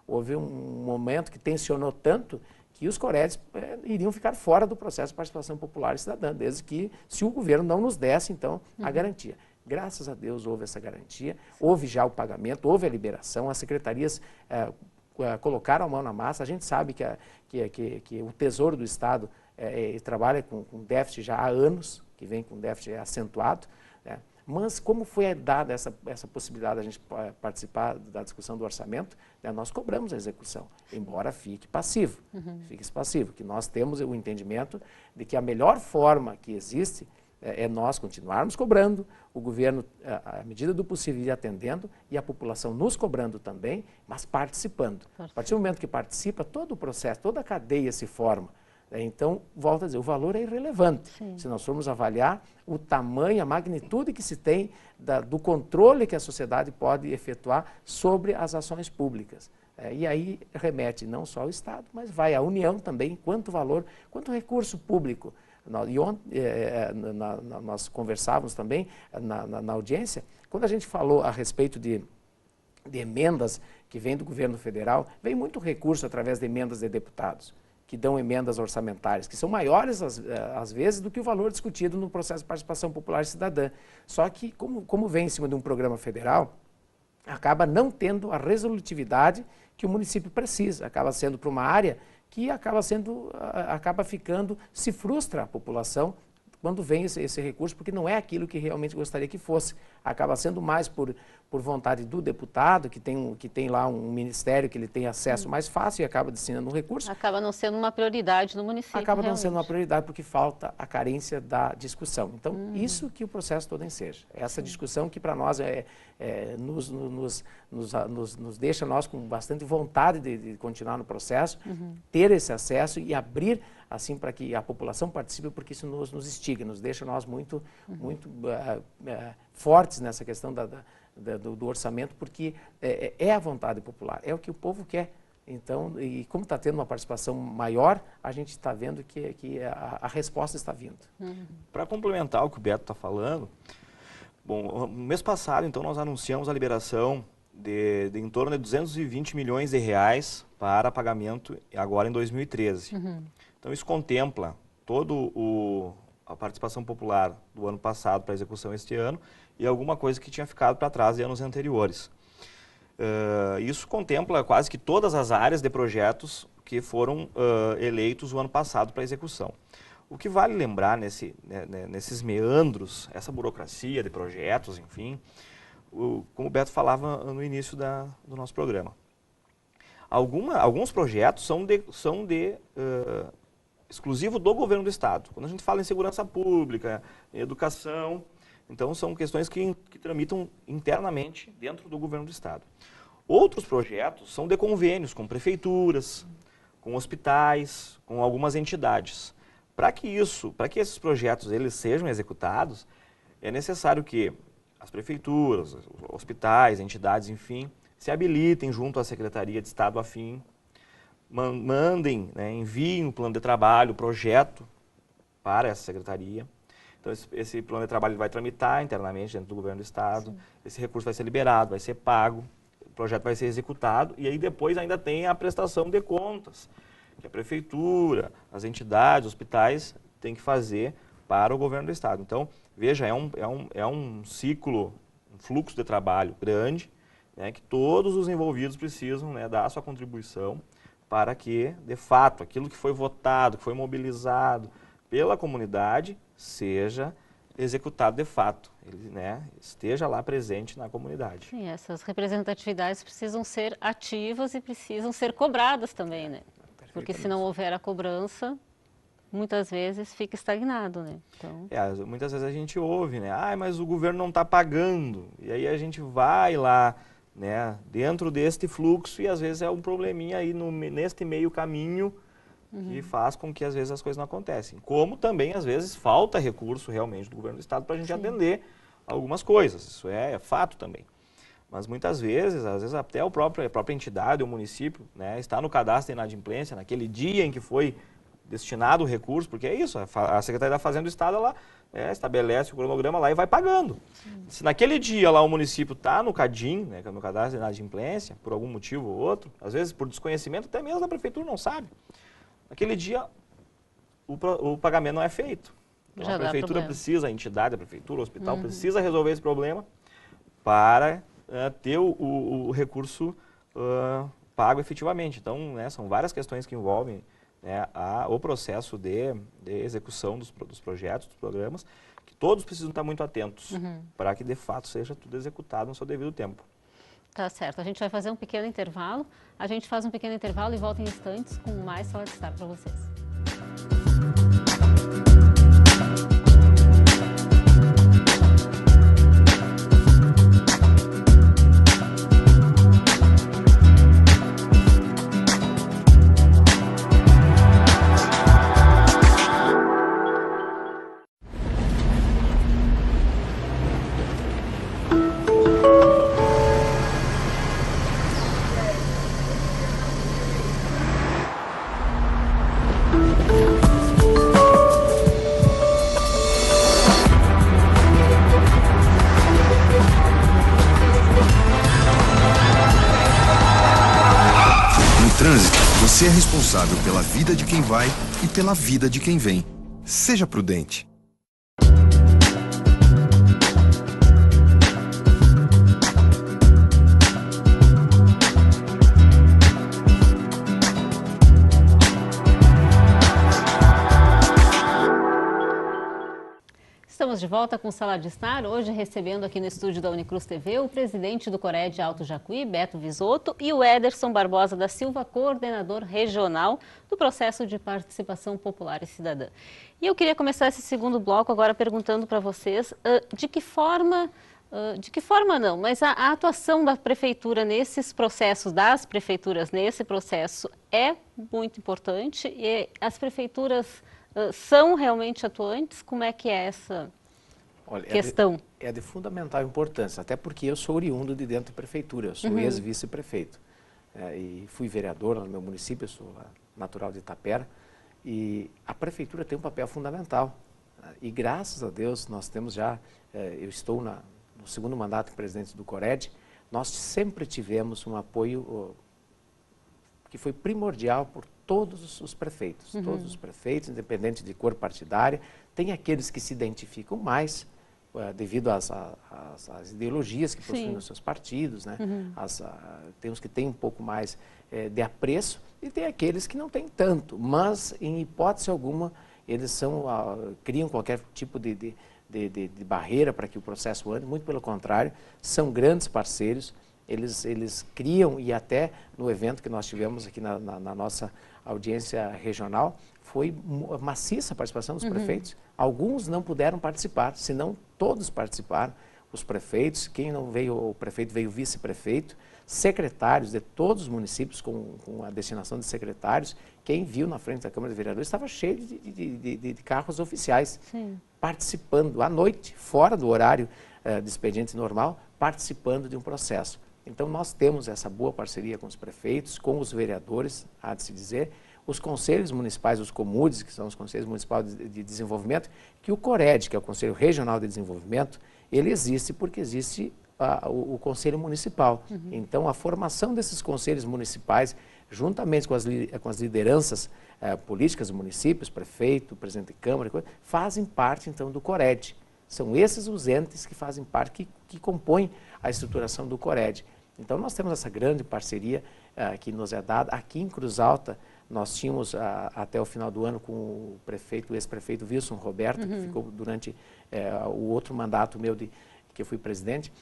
houve um momento que tensionou tanto que os COREDs iriam ficar fora do processo de participação popular e cidadã, desde que, se o governo não nos desse, então, a garantia. Graças a Deus houve essa garantia, houve já o pagamento, houve a liberação, as secretarias colocaram a mão na massa. A gente sabe que o Tesouro do Estado trabalha com déficit já há anos, que vem com déficit acentuado, né? Mas como foi dada essa possibilidade de a gente participar da discussão do orçamento, né, nós cobramos a execução, embora fique passivo, fique passivo, que nós temos o entendimento de que a melhor forma que existe é nós continuarmos cobrando, o governo, à medida do possível, ir atendendo, e a população nos cobrando também, mas participando. A partir do momento que participa, todo o processo, toda a cadeia se forma. Então, volto a dizer, o valor é irrelevante. Sim. Se nós formos avaliar o tamanho, a magnitude que se tem do controle que a sociedade pode efetuar sobre as ações públicas. E aí remete não só ao Estado, mas vai à União também, quanto valor, quanto recurso público. E ontem nós conversávamos também na audiência, quando a gente falou a respeito de emendas que vêm do governo federal, vem muito recurso através de emendas de deputados, que dão emendas orçamentárias, que são maiores, às vezes, do que o valor discutido no processo de participação popular cidadã. Só que, como vem em cima de um programa federal, acaba não tendo a resolutividade que o município precisa, acaba sendo para uma área que acaba ficando, se frustra a população quando vem esse recurso, porque não é aquilo que realmente gostaria que fosse. Acaba sendo mais por vontade do deputado, que tem lá um ministério que ele tem acesso mais fácil e acaba destinando um recurso. Acaba não sendo uma prioridade no município. Acaba não sendo uma prioridade porque falta a carência da discussão. Então, isso que o processo todo enseja. Essa discussão que para nós nos deixa nós com bastante vontade de continuar no processo, ter esse acesso e abrir assim para que a população participe, porque isso nos instiga, nos deixa nós muito fortes nessa questão do orçamento, porque é a vontade popular, é o que o povo quer. Então, e como está tendo uma participação maior, a gente está vendo que a resposta está vindo. Para complementar o que o Beto está falando, bom, no mês passado, então, nós anunciamos a liberação de em torno de 220 milhões de reais para pagamento agora em 2013. Então, isso contempla toda a participação popular do ano passado para execução este ano e alguma coisa que tinha ficado para trás de anos anteriores. Isso contempla quase que todas as áreas de projetos que foram eleitos o ano passado para execução. O que vale lembrar nesses meandros, essa burocracia de projetos, enfim, como o Beto falava no início do nosso programa. Alguns projetos são exclusivo do governo do estado. Quando a gente fala em segurança pública, em educação, então são questões que tramitam internamente dentro do governo do estado. Outros projetos são de convênios com prefeituras, com hospitais, com algumas entidades. Para que esses projetos eles sejam executados, é necessário que as prefeituras, hospitais, entidades, enfim, se habilitem junto à Secretaria de Estado afim, mandem, enviem o plano de trabalho, o projeto para essa secretaria. Então, esse plano de trabalho vai tramitar internamente dentro do governo do estado, esse recurso vai ser liberado, vai ser pago, o projeto vai ser executado e aí depois ainda tem a prestação de contas, que a prefeitura, as entidades, os hospitais têm que fazer para o governo do estado. Então, veja, é um ciclo, um fluxo de trabalho grande, que todos os envolvidos precisam dar a sua contribuição para que, de fato, aquilo que foi votado, que foi mobilizado pela comunidade, seja executado de fato, ele esteja lá presente na comunidade. Sim, essas representatividades precisam ser ativas e precisam ser cobradas também, né? Porque se não houver a cobrança, muitas vezes fica estagnado, né? Então... muitas vezes a gente ouve, mas o governo não está pagando, e aí a gente vai lá, dentro deste fluxo e às vezes é um probleminha aí neste meio caminho que faz com que às vezes as coisas não acontecem. Como também às vezes falta recurso realmente do governo do estado para a gente atender algumas coisas, isso é fato também. Mas muitas vezes, às vezes até a própria entidade, o município, está no cadastro de inadimplência naquele dia em que foi destinado o recurso, porque é isso, a Secretaria da Fazenda do Estado, ela estabelece o cronograma lá e vai pagando. Se naquele dia lá o município está no CADIM, que é no cadastro de inadimplência, por algum motivo ou outro, às vezes por desconhecimento, até mesmo a prefeitura não sabe. Naquele dia o pagamento não é feito. Então, a prefeitura precisa, a entidade, a prefeitura, o hospital precisa resolver esse problema para ter o recurso pago efetivamente. Então, são várias questões que envolvem o processo de execução dos projetos, dos programas, que todos precisam estar muito atentos para que, de fato, seja tudo executado no seu devido tempo. Tá certo. A gente vai fazer um pequeno intervalo. A gente faz um pequeno intervalo e volta em instantes com mais Sala de Estar para vocês. trânsito, Você é responsável pela vida de quem vai e pela vida de quem vem. Seja prudente. Estamos de volta com Sala de Estar, hoje recebendo aqui no estúdio da Unicruz TV o presidente do CORED Alto Jacuí, Beto Visoto, e o Ederson Barbosa da Silva, coordenador regional do processo de participação popular e cidadã. E eu queria começar esse segundo bloco agora perguntando para vocês de que forma não, mas a atuação da prefeitura nesses processos, das prefeituras nesse processo é muito importante e as prefeituras são realmente atuantes? Como é que é essa questão? É de fundamental importância, até porque eu sou oriundo de dentro da prefeitura, eu sou ex-vice-prefeito. E fui vereador no meu município, eu sou natural de Itapera, e a prefeitura tem um papel fundamental. E graças a Deus nós temos já, eu estou no segundo mandato de presidente do CORED, nós sempre tivemos um apoio que foi primordial por todos os prefeitos, todos os prefeitos, independente de cor partidária. Tem aqueles que se identificam mais devido às ideologias que possuem nos seus partidos, né? Tem os que têm um pouco mais de apreço e tem aqueles que não têm tanto, mas em hipótese alguma eles criam qualquer tipo de barreira para que o processo ande, muito pelo contrário, são grandes parceiros. Eles criam, e até no evento que nós tivemos aqui na nossa audiência regional, foi maciça a participação dos prefeitos. Alguns não puderam participar, senão todos participaram. Os prefeitos, quem não veio, o prefeito veio o vice-prefeito, secretários de todos os municípios com a destinação de secretários. Quem viu na frente da Câmara de Vereadores estava cheio de carros oficiais, participando à noite, fora do horário de expediente normal, participando de um processo. Então, nós temos essa boa parceria com os prefeitos, com os vereadores, há de se dizer, os conselhos municipais, os COMUDES, que são os Conselhos Municipais de Desenvolvimento, que o CORED, que é o Conselho Regional de Desenvolvimento, ele existe porque existe o Conselho Municipal. Então, a formação desses conselhos municipais, juntamente com as lideranças políticas dos municípios, prefeito, presidente de Câmara, fazem parte, então, do CORED. São esses os entes que fazem parte, que compõem a estruturação do CORED. Então, nós temos essa grande parceria que nos é dada. Aqui em Cruz Alta, nós tínhamos até o final do ano com o ex-prefeito Wilson Roberto, que ficou durante o outro mandato meu que eu fui presidente.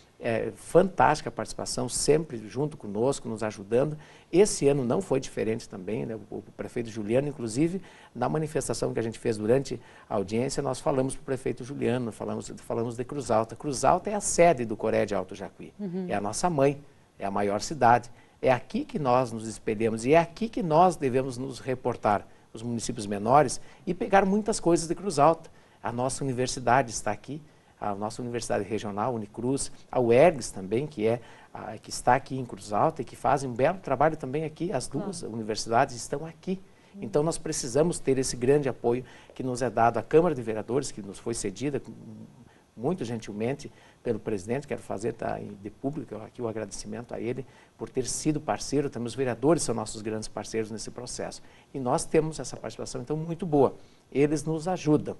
Fantástica a participação, sempre junto conosco, nos ajudando. Esse ano não foi diferente também, né? O prefeito Juliano, inclusive, na manifestação que a gente fez durante a audiência, nós falamos para o prefeito Juliano, falamos de Cruz Alta. Cruz Alta é a sede do CORED Alto Jacuí, é a nossa mãe, é a maior cidade. É aqui que nós nos espelhamos e é aqui que nós devemos nos reportar, os municípios menores, e pegar muitas coisas de Cruz Alta. A nossa universidade está aqui, a nossa universidade regional, Unicruz, a UERGS também, que está aqui em Cruz Alta e que fazem um belo trabalho também aqui. As duas universidades estão aqui. Então, nós precisamos ter esse grande apoio que nos é dado à Câmara de Vereadores, que nos foi cedida muito gentilmente pelo presidente. Quero fazer de público aqui o agradecimento a ele por ter sido parceiro. Também os vereadores são nossos grandes parceiros nesse processo. E nós temos essa participação, então, muito boa. Eles nos ajudam.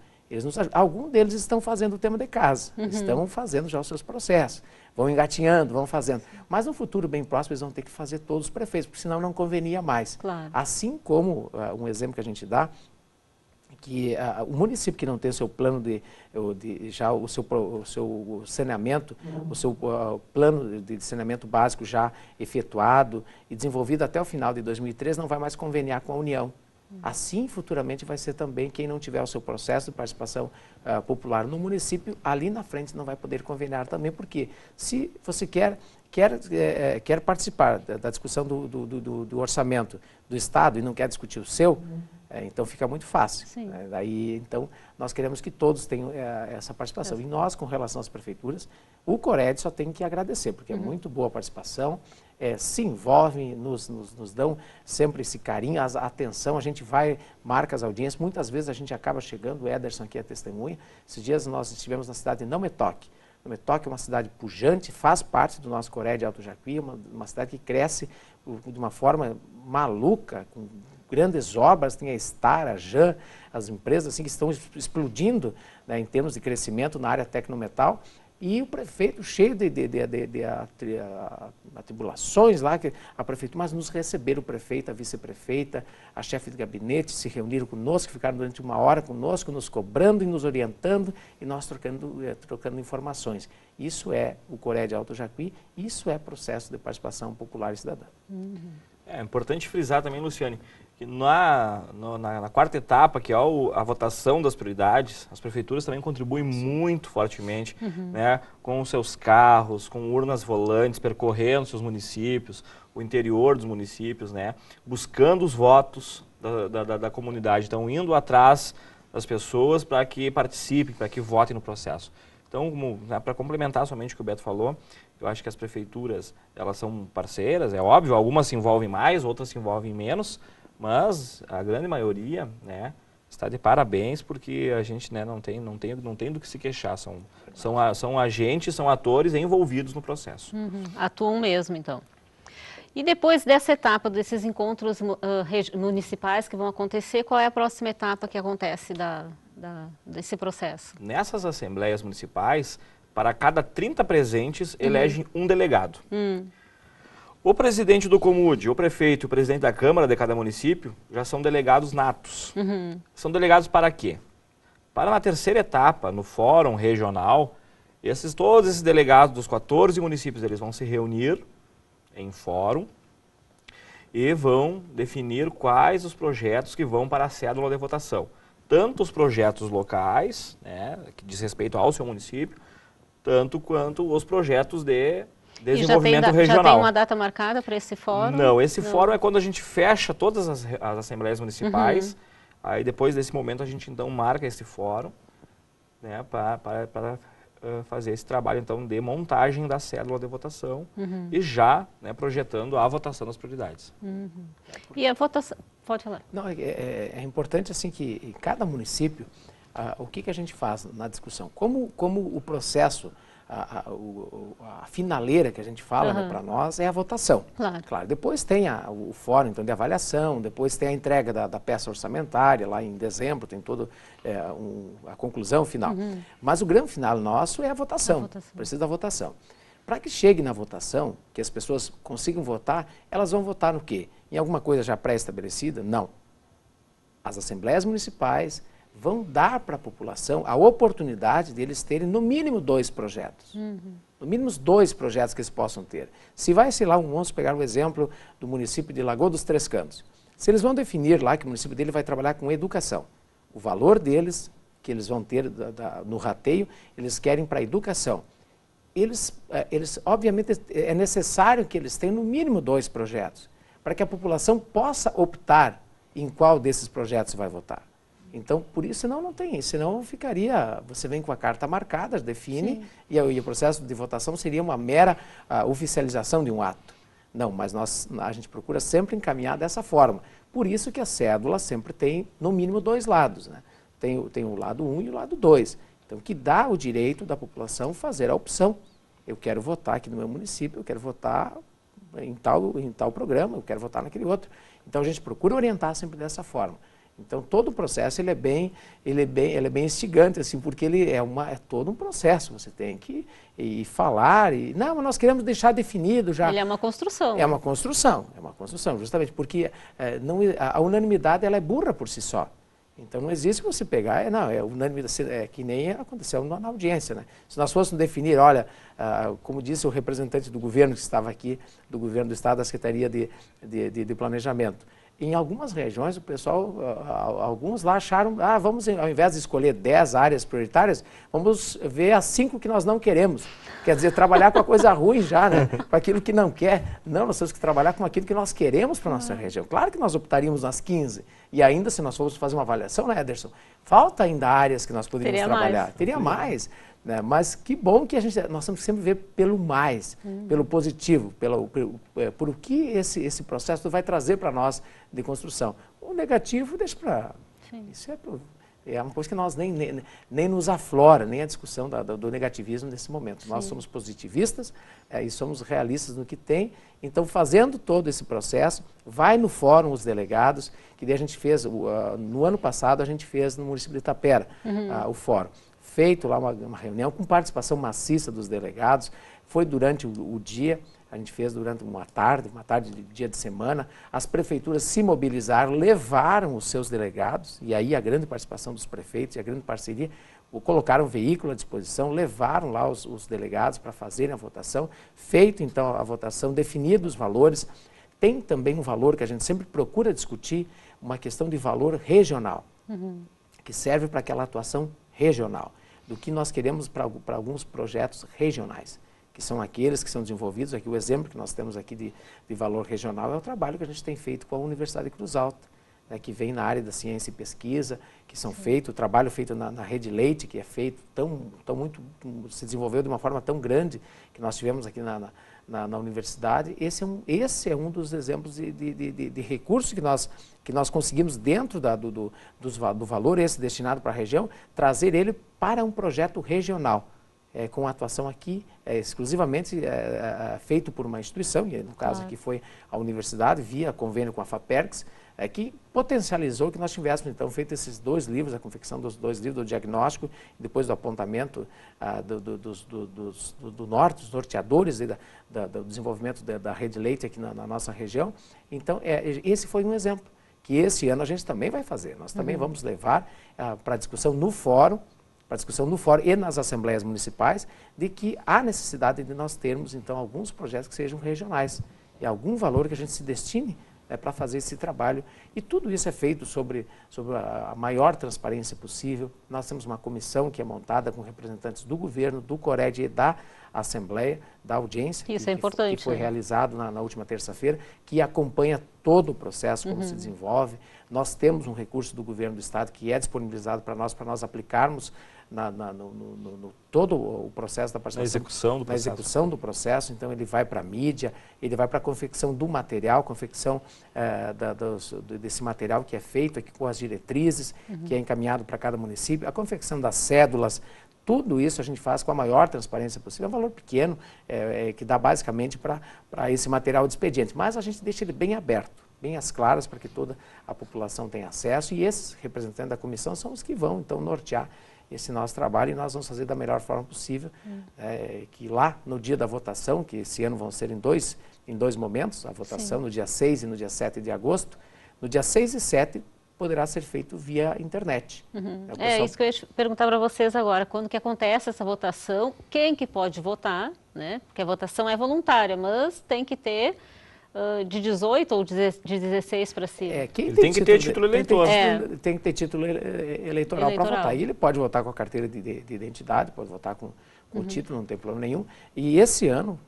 Alguns deles estão fazendo o tema de casa, estão fazendo já os seus processos, vão engatinhando, vão fazendo. Mas no futuro bem próximo eles vão ter que fazer todos os prefeitos, porque senão não convenia mais. Claro. Assim como um exemplo que a gente dá, que o município que não tem o seu plano já o seu saneamento, o seu plano de saneamento básico já efetuado e desenvolvido até o final de 2013, não vai mais conveniar com a União. Assim, futuramente, vai ser também quem não tiver o seu processo de participação popular no município, ali na frente não vai poder conveniar também, porque se você quer participar da discussão do orçamento do Estado e não quer discutir o seu, então fica muito fácil. Daí, então, nós queremos que todos tenham essa participação. E nós, com relação às prefeituras, o CORED só tem que agradecer, porque é muito boa a participação, se envolvem, nos dão sempre esse carinho, a atenção, a gente marca as audiências, muitas vezes a gente acaba chegando, o Ederson aqui é testemunha. Esses dias nós estivemos na cidade de Não Me Toque, Nome Toque é uma cidade pujante, faz parte do nosso Coréia de Alto Jacuí, uma cidade que cresce de uma forma maluca, com grandes obras, tem a Star, a JAN, as empresas assim, que estão explodindo, né, em termos de crescimento na área tecnometal. E o prefeito cheio de atribulações lá, a prefeitura, mas nos receberam o prefeito, a vice-prefeita, a chefe de gabinete, se reuniram conosco, ficaram durante 1 hora conosco, nos cobrando e nos orientando, e nós trocando informações. Isso é o Coréia de Alto Jacuí, isso é processo de participação popular e cidadã. É importante frisar também, Luciane, que na 4ª etapa, que é a votação das prioridades, as prefeituras também contribuem muito fortemente, né, com os seus carros, com urnas volantes, percorrendo seus municípios, o interior dos municípios, né, buscando os votos da comunidade, então indo atrás das pessoas para que participem, para que votem no processo. Então, né, para complementar somente o que o Beto falou, eu acho que as prefeituras, elas são parceiras, é óbvio, algumas se envolvem mais, outras se envolvem menos, mas a grande maioria, né, está de parabéns, porque a gente, né, não tem do que se queixar. São agentes, são atores envolvidos no processo. Atuam mesmo, então. E depois dessa etapa, desses encontros municipais que vão acontecer, qual é a próxima etapa que acontece desse processo? Nessas assembleias municipais, para cada 30 presentes, elegem um delegado. O presidente do Comude, o prefeito e o presidente da Câmara de cada município já são delegados natos. São delegados para quê? Para na 3ª etapa, no fórum regional, todos esses delegados dos 14 municípios, eles vão se reunir em fórum e vão definir quais os projetos que vão para a cédula de votação. Tanto os projetos locais, né, que diz respeito ao seu município, tanto quanto os projetos de desenvolvimento regional. Já tem uma data marcada para esse fórum? Não, esse fórum é quando a gente fecha todas as assembleias municipais, aí depois desse momento a gente então marca esse fórum, né, para fazer esse trabalho então de montagem da cédula de votação e já, né, projetando a votação das prioridades. E a votação, pode falar. Não, é importante assim que em cada município, o que a gente faz na discussão, como o processo, a finaleira que a gente fala, né, para nós é a votação. Claro, depois tem o fórum então, de avaliação, depois tem a entrega da peça orçamentária, lá em dezembro tem toda a conclusão final. Mas o grande final nosso é a votação, precisa da votação. Para que chegue na votação, que as pessoas consigam votar, elas vão votar no quê? Em alguma coisa já pré-estabelecida? Não. As assembleias municipais vão dar para a população a oportunidade de eles terem no mínimo 2 projetos. No mínimo 2 projetos que eles possam ter. Se vai, sei lá, vamos pegar o exemplo do município de Lagoa dos Três Cantos. Se eles vão definir lá que o município dele vai trabalhar com educação, o valor deles, que eles vão ter no rateio, eles querem para a educação. Eles, obviamente, é necessário que eles tenham no mínimo 2 projetos, para que a população possa optar em qual desses projetos vai votar. Então, por isso, senão não tem, senão ficaria, você vem com a carta marcada, define, e o processo de votação seria uma mera oficialização de um ato. Não, mas a gente procura sempre encaminhar dessa forma. Por isso que a cédula sempre tem, no mínimo, 2 lados, né? Tem o lado 1 e o lado 2. Então, que dá o direito da população fazer a opção. Eu quero votar aqui no meu município, eu quero votar em tal programa, eu quero votar naquele outro. Então, a gente procura orientar sempre dessa forma. Então, todo o processo ele é bem instigante, assim, porque ele é todo um processo. Você tem que ir falar, não, mas nós queremos deixar definido já. Ele é uma construção. É uma construção, justamente porque a unanimidade ela é burra por si só. Então, não existe você pegar, unanimidade, que nem aconteceu na audiência, né? Se nós fôssemos definir, olha, como disse o representante do governo que estava aqui, do governo do Estado, da Secretaria de Planejamento, em algumas regiões, o pessoal, alguns lá acharam, vamos, ao invés de escolher 10 áreas prioritárias, vamos ver as 5 que nós não queremos. Quer dizer, trabalhar com a coisa ruim já, né? Com aquilo que não quer. Não, nós temos que trabalhar com aquilo que nós queremos para a nossa região. Claro que nós optaríamos nas 15. E ainda, se nós formos fazer uma avaliação, né, Ederson? Falta ainda áreas que nós poderíamos trabalhar. Teria mais. Né? Mas que bom que nós temos que sempre ver pelo mais, pelo positivo, por o que esse processo vai trazer para nós de construção. O negativo, deixa para... é uma coisa que nós nem nos aflora, nem a discussão do negativismo nesse momento. Sim. Nós somos positivistas e somos realistas no que tem. Então, fazendo todo esse processo, vai no fórum os delegados, que daí a gente fez, no ano passado a gente fez no município de Itapera, o fórum. Feito lá uma reunião com participação maciça dos delegados, foi durante o dia. A gente fez durante uma tarde de dia de semana, as prefeituras se mobilizaram, levaram os seus delegados, e aí a grande participação dos prefeitos e a grande parceria, colocaram um veículo à disposição, levaram lá os delegados para fazerem a votação, feito então a votação, definidos os valores. Tem também um valor que a gente sempre procura discutir, uma questão de valor regional, que serve para aquela atuação regional, do que nós queremos para alguns projetos regionais, que são aqueles que são desenvolvidos. Aqui o exemplo que nós temos aqui de valor regional é o trabalho que a gente tem feito com a Universidade de Cruz Alta, né, que vem na área da ciência e pesquisa, que são feitos, o trabalho feito na Rede Leite, que é feito se desenvolveu de uma forma tão grande, que nós tivemos aqui na universidade. Esse é um dos exemplos de recursos que nós conseguimos dentro do valor esse destinado para a região, trazer ele para um projeto regional. Com atuação aqui, exclusivamente feito por uma instituição, e no caso aqui foi a universidade, via convênio com a FAPERGS, que potencializou que nós tivéssemos então feito esses 2 livros, a confecção dos 2 livros do diagnóstico, depois do apontamento do norte, dos norteadores do desenvolvimento da Rede Leite aqui na nossa região. Então, esse foi um exemplo, que esse ano a gente também vai fazer. Nós também vamos levar para discussão no fórum, e nas assembleias municipais, de que há necessidade de nós termos, então, alguns projetos que sejam regionais, e algum valor que a gente se destine para fazer esse trabalho. E tudo isso é feito sobre a maior transparência possível. Nós temos uma comissão que é montada com representantes do governo, do CORED e da Assembleia, da audiência, isso é importante, que foi realizado na última terça-feira, que acompanha todo o processo, como se desenvolve. Nós temos um recurso do governo do estado que é disponibilizado para nós aplicarmos no todo o processo da participação. Na execução do processo. Então, ele vai para a mídia, ele vai para a confecção do material, desse material que é feito aqui com as diretrizes, que é encaminhado para cada município, a confecção das cédulas. Tudo isso a gente faz com a maior transparência possível. É um valor pequeno, que dá basicamente para esse material de expediente, mas a gente deixa ele bem aberto, bem às claras, para que toda a população tenha acesso, e esses representantes da comissão são os que vão, então, nortear esse nosso trabalho, e nós vamos fazer da melhor forma possível, que lá no dia da votação, que esse ano vão ser em dois momentos, a votação no dia 6 e no dia 7 de agosto, no dia 6 e 7 poderá ser feito via internet. Isso que eu ia perguntar para vocês agora, quando que acontece essa votação, quem que pode votar, né? Porque a votação é voluntária, mas tem que ter de 18 ou de 16 para cima. Ele tem que ter título eleitor. Tem que ter título eleitoral para votar. E ele pode votar com a carteira de identidade, pode votar com o título, não tem problema nenhum. E esse ano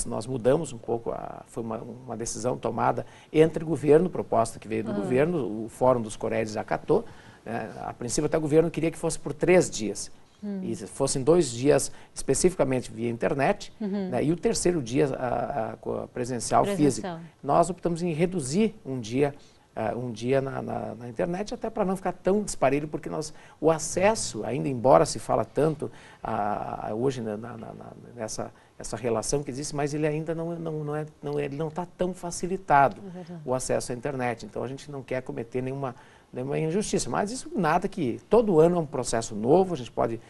nós mudamos um pouco, foi uma decisão tomada entre o governo, proposta que veio do governo, o Fórum dos COREDs acatou. A princípio até o governo queria que fosse por 3 dias. E fossem 2 dias especificamente via internet, e o terceiro dia presencial físico. Nós optamos em reduzir um dia na internet, até para não ficar tão disparelho, porque o acesso, ainda embora se fala tanto hoje nessa relação que existe, mas ele ainda ele não está tão facilitado, o acesso à internet. Então a gente não quer cometer nenhuma injustiça, mas isso nada, que todo ano é um processo novo, a gente pode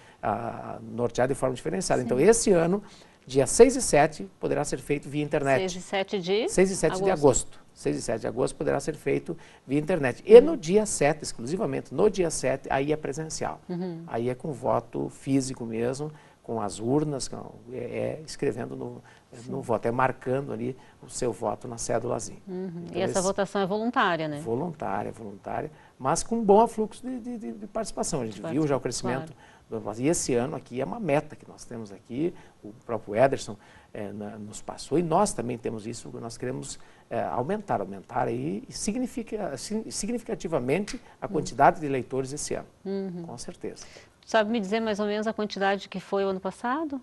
nortear de forma diferenciada. Então esse ano, dia 6 e 7, poderá ser feito via internet. 6 e 7 de 6 e 7 de agosto. 6 e 7 de agosto poderá ser feito via internet. E no dia 7, exclusivamente no dia 7, aí é presencial. Aí é com voto físico mesmo, com as urnas, escrevendo no voto, marcando ali o seu voto na cédulazinha. Então, e essa votação é voluntária, né? Voluntária, mas com um bom afluxo de participação. A gente viu já o crescimento. E esse ano aqui é uma meta que nós temos aqui, o próprio Ederson nos passou, e nós também temos isso, nós queremos aumentar aí significativamente a quantidade de eleitores esse ano, com certeza. Sabe me dizer mais ou menos a quantidade que foi o ano passado?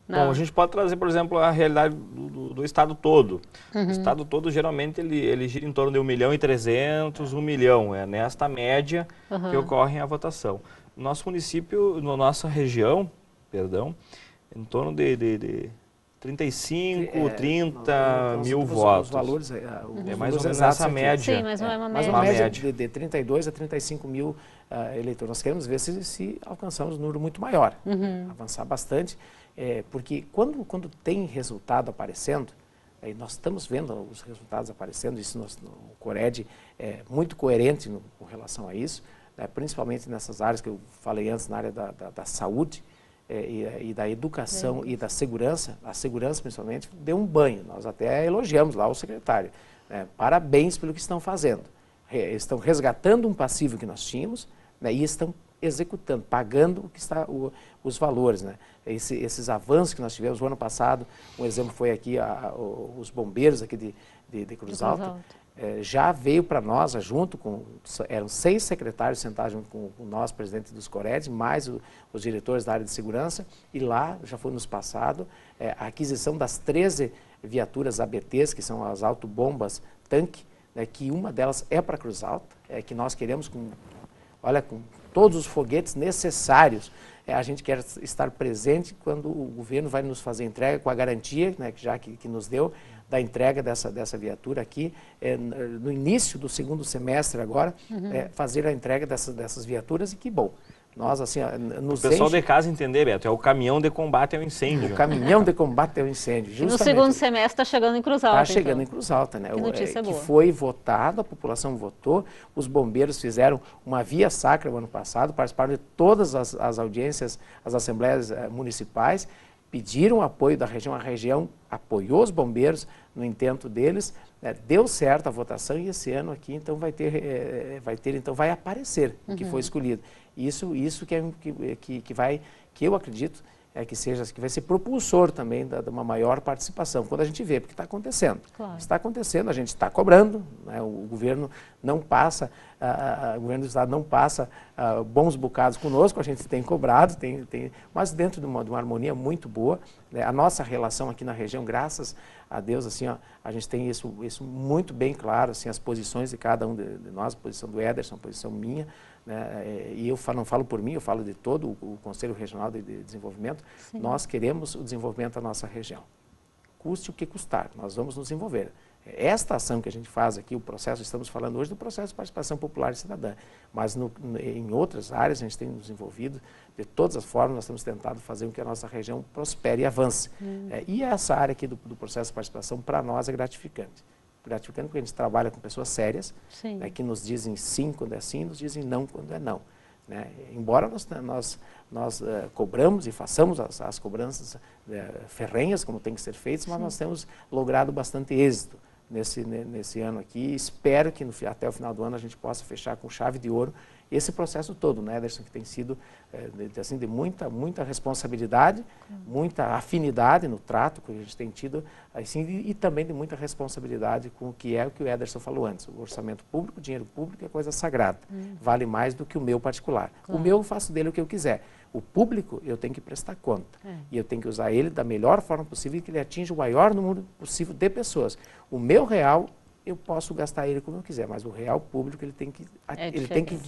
Bom, a gente pode trazer, por exemplo, a realidade do estado todo. O estado todo, geralmente, ele gira em torno de 1.300.000, 1 milhão. É nesta média que ocorre a votação. No nosso município, na nossa região, perdão, em torno de 35, 30 mil votos. Os valores, é mais ou menos essa média. Sim, mas não é uma mais média. uma média de 32 a 35 mil eleitores. Nós queremos ver se alcançamos um número muito maior, avançar bastante, porque quando tem resultado aparecendo, nós estamos vendo os resultados aparecendo, isso o Cored é muito coerente com relação a isso, principalmente nessas áreas que eu falei antes, na área da saúde, e da educação e da segurança. A segurança, principalmente, deu um banho. Nós até elogiamos lá o secretário. Parabéns pelo que estão fazendo. Estão resgatando um passivo que nós tínhamos, e estão executando, pagando o que está, os valores. Esses avanços que nós tivemos o ano passado, um exemplo foi aqui os bombeiros aqui de Cruz Alta. Já veio para nós, eram 6 secretários sentados junto com nós, presidente dos Cored, mais os diretores da área de segurança, e lá já foi nos passado a aquisição das 13 viaturas ABTs, que são as autobombas tanque, que uma delas é para Cruz Alta, que nós queremos com todos os foguetes necessários. A gente quer estar presente quando o governo vai nos fazer entrega, com a garantia que nos deu, da entrega dessa viatura aqui, no início do segundo semestre agora, fazer a entrega dessas viaturas, e que bom. Nós, assim, nos o pessoal de casa entender, Beto, é o caminhão de combate ao incêndio. O caminhão de combate ao incêndio. E no segundo semestre está chegando em Cruz Alta. Está chegando em Cruz Alta, né? Que notícia boa. Que foi votado, a população votou, os bombeiros fizeram uma via sacra no ano passado, participaram de todas as audiências, as assembleias municipais, pediram apoio da região, a região apoiou os bombeiros no intento deles, deu certo a votação, e esse ano aqui então vai aparecer o que foi escolhido. Isso que eu acredito que vai ser propulsor também de uma maior participação, quando a gente vê, porque está acontecendo. Claro. Está acontecendo, a gente está cobrando, o governo não passa, o governo do estado não passa bons bocados conosco, a gente tem cobrado, mas dentro de uma harmonia muito boa. A nossa relação aqui na região, graças a Deus, assim, a gente tem isso muito bem claro, assim, as posições de cada um de nós, a posição do Ederson, a posição minha, e eu não falo por mim, eu falo de todo o Conselho Regional de Desenvolvimento. Sim. Nós queremos o desenvolvimento da nossa região. Custe o que custar, nós vamos nos desenvolver. Esta ação que a gente faz aqui, o processo, estamos falando hoje do processo de participação popular e cidadã, mas em outras áreas a gente tem nos envolvido, de todas as formas nós temos tentado fazer com que a nossa região prospere e avance. E essa área aqui do processo de participação, para nós, é gratificante. Gratificante porque a gente trabalha com pessoas sérias, que nos dizem sim quando é sim, nos dizem não quando é não. Embora nós cobramos e façamos as cobranças ferrenhas, como tem que ser feitas, mas nós temos logrado bastante êxito nesse ano aqui. Espero que até o final do ano a gente possa fechar com chave de ouro esse processo todo, né, Ederson, que tem sido de muita responsabilidade, muita afinidade no trato que a gente tem tido, assim, e também de muita responsabilidade com o que o Ederson falou antes. O orçamento público, o dinheiro público é coisa sagrada, vale mais do que o meu particular. Claro. O meu eu faço dele o que eu quiser. O público eu tenho que prestar conta, e eu tenho que usar ele da melhor forma possível, que ele atinja o maior número possível de pessoas. O meu real, eu posso gastar ele como eu quiser, mas o real público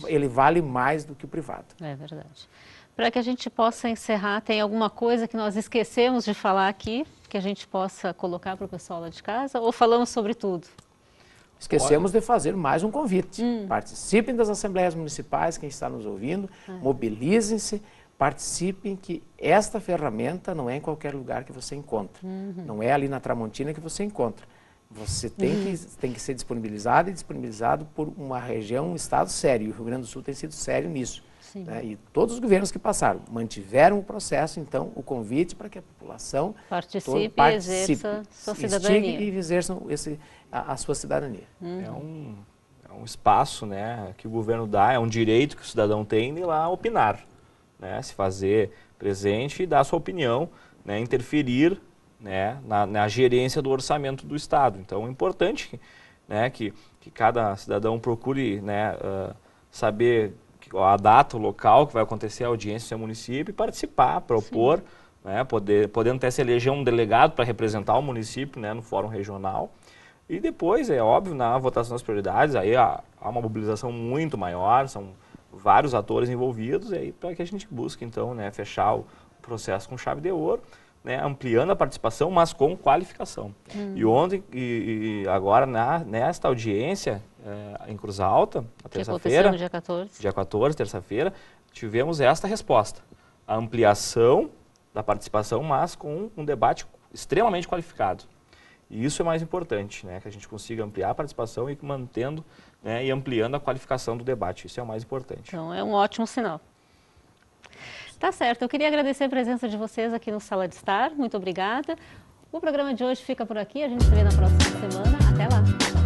ele vale mais do que o privado. É verdade. Para que a gente possa encerrar, tem alguma coisa que nós esquecemos de falar aqui, que a gente possa colocar para o pessoal lá de casa, ou falamos sobre tudo? Esquecemos de fazer mais um convite. Participem das assembleias municipais, quem está nos ouvindo, mobilizem-se, participem, que esta ferramenta não é em qualquer lugar que você encontra. Não é ali na Tramontina que você encontra. Você tem que ser disponibilizado por uma região, um estado sério. E o Rio Grande do Sul tem sido sério nisso. E todos os governos que passaram mantiveram o processo, então, o convite para que a população participe e exerça sua cidadania. E exerçam a sua cidadania. É um espaço, né, que o governo dá, é um direito que o cidadão tem de ir lá opinar, né, se fazer presente e dar sua opinião, né, interferir, né, na gerência do orçamento do Estado. Então é importante, né, que cada cidadão procure, né, saber a data, o local que vai acontecer a audiência no seu município e participar, propor, né, podendo até se eleger um delegado para representar o município, né, no fórum regional. E depois, é óbvio, na votação das prioridades, aí há uma mobilização muito maior, são vários atores envolvidos, aí para que a gente busque, então, né, fechar o processo com chave de ouro, né, ampliando a participação, mas com qualificação. E ontem, agora, nesta audiência em Cruz Alta, na terça-feira, dia 14. Dia 14, terça-feira, tivemos esta resposta. A ampliação da participação, mas com um debate extremamente qualificado. E isso é mais importante, né, que a gente consiga ampliar a participação e mantendo, né, e ampliando a qualificação do debate. Isso é o mais importante. Então, é um ótimo sinal. Tá certo, eu queria agradecer a presença de vocês aqui no Sala de Estar. Muito obrigada. O programa de hoje fica por aqui, a gente se vê na próxima semana. Até lá!